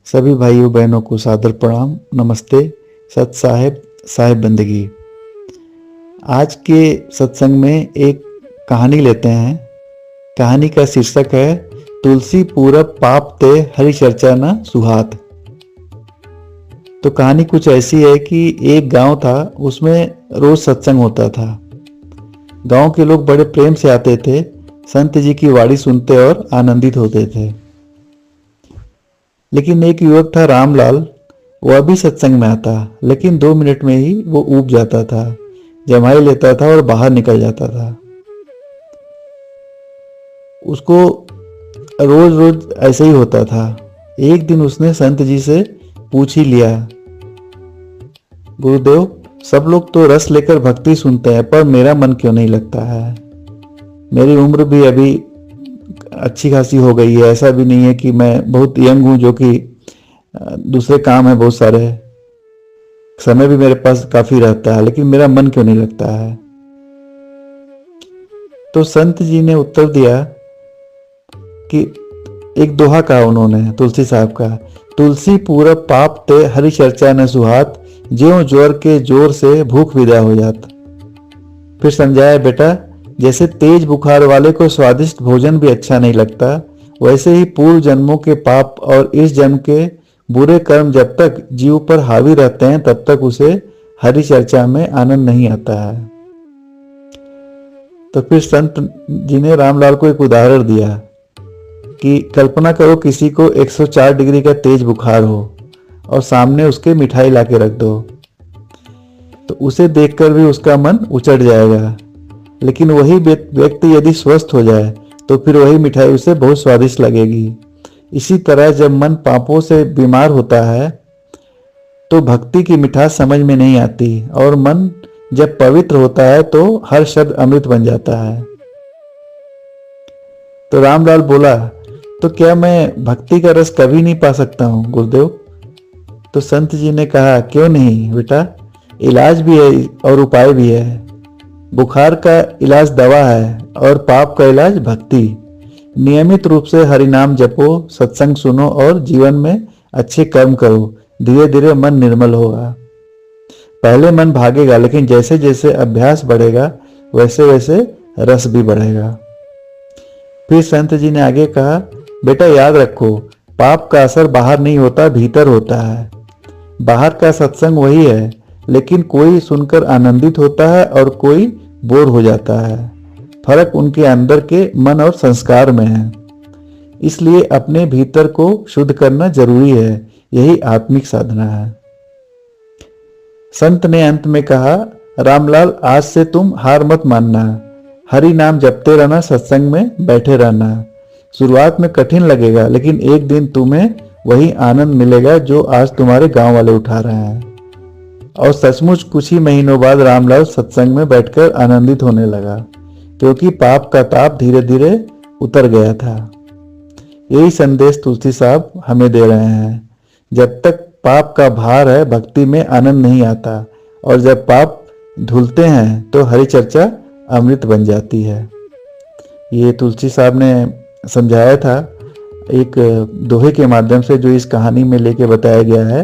सभी भाइयों बहनों को सादर प्रणाम, नमस्ते, सत साहेब, साहेब बंदगी। आज के सत्संग में एक कहानी लेते हैं। कहानी का शीर्षक है तुलसी पूरब पाप ते हरि चर्चा न सुहात। तो कहानी कुछ ऐसी है कि एक गांव था, उसमें रोज सत्संग होता था। गांव के लोग बड़े प्रेम से आते थे, संत जी की वाणी सुनते और आनंदित होते थे। लेकिन एक युवक था रामलाल, वह भी सत्संग में आता, लेकिन 2 मिनट में ही वो ऊब जाता था, जमाई लेता था और बाहर निकल जाता था। उसको रोज रोज ऐसे ही होता था। एक दिन उसने संत जी से पूछ ही लिया, गुरुदेव, सब लोग तो रस लेकर भक्ति सुनते हैं, पर मेरा मन क्यों नहीं लगता है? मेरी उम्र भी अभी अच्छी खासी हो गई है, ऐसा भी नहीं है कि मैं बहुत यंग हूं, जो कि दूसरे काम है बहुत सारे, समय भी मेरे पास काफी रहता है, लेकिन मेरा मन क्यों नहीं लगता है? तो संत जी ने उत्तर दिया कि एक दोहा कहा उन्होंने तुलसी साहब का, तुलसी पूरब पाप ते हरि चर्चा न सुहात, ज्यों ज्वर के जोर से भूख विदा हो जात। फिर समझाया, बेटा, जैसे तेज बुखार वाले को स्वादिष्ट भोजन भी अच्छा नहीं लगता, वैसे ही पूर्व जन्मों के पाप और इस जन्म के बुरे कर्म जब तक जीव पर हावी रहते हैं, तब तक उसे हरि चर्चा में आनंद नहीं आता है। तो फिर संत जी ने रामलाल को एक उदाहरण दिया कि कल्पना करो किसी को 104 डिग्री का तेज बुखार हो और सामने उसके मिठाई लाके रख दो, तो उसे देखकर भी उसका मन उचट जाएगा। लेकिन वही व्यक्ति यदि स्वस्थ हो जाए तो फिर वही मिठाई उसे बहुत स्वादिष्ट लगेगी। इसी तरह जब मन पापों से बीमार होता है तो भक्ति की मिठास समझ में नहीं आती, और मन जब पवित्र होता है तो हर शब्द अमृत बन जाता है। तो रामलाल बोला, तो क्या मैं भक्ति का रस कभी नहीं पा सकता हूँ गुरुदेव? तो संत जी ने कहा, क्यों नहीं बेटा, इलाज भी है और उपाय भी है। बुखार का इलाज दवा है और पाप का इलाज भक्ति। नियमित रूप से हरि नाम जपो, सत्संग सुनो और जीवन में अच्छे कर्म करो। धीरे धीरे मन निर्मल होगा। पहले मन भागेगा, लेकिन जैसे जैसे अभ्यास बढ़ेगा वैसे वैसे रस भी बढ़ेगा। फिर संत जी ने आगे कहा, बेटा याद रखो, पाप का असर बाहर नहीं होता, भीतर होता है। बाहर का सत्संग वही है, लेकिन कोई सुनकर आनंदित होता है और कोई बोर हो जाता है। फर्क उनके अंदर के मन और संस्कार में है। इसलिए अपने भीतर को शुद्ध करना जरूरी है, यही आत्मिक साधना है। संत ने अंत में कहा, रामलाल, आज से तुम हार मत मानना, हरि नाम जपते रहना, सत्संग में बैठे रहना। शुरुआत में कठिन लगेगा, लेकिन एक दिन तुम्हें वही आनंद मिलेगा जो आज तुम्हारे गांव वाले उठा रहे हैं। और सचमुच कुछ ही महीनों बाद रामलाल सत्संग में बैठकर आनंदित होने लगा, क्योंकि पाप का ताप धीरे धीरे उतर गया था। यही संदेश तुलसी साहब हमें दे रहे हैं। जब तक पाप का भार है, भक्ति में आनंद नहीं आता, और जब पाप धुलते हैं तो हरि चर्चा अमृत बन जाती है। ये तुलसी साहब ने समझाया था एक दोहे के माध्यम से, जो इस कहानी में लेके बताया गया है।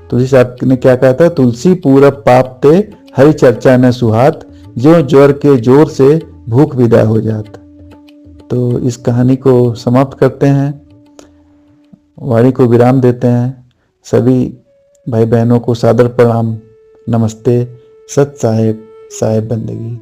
तुलसी साहब ने क्या कहा था, तुलसी पूरब पाप ते हरि चर्चा न सुहात, ज्यों ज्वर के जोर से भूख विदा हो जात। तो इस कहानी को समाप्त करते हैं, वाणी को विराम देते हैं। सभी भाई बहनों को सादर प्रणाम, नमस्ते, सत साहेब, साहेब बंदगी।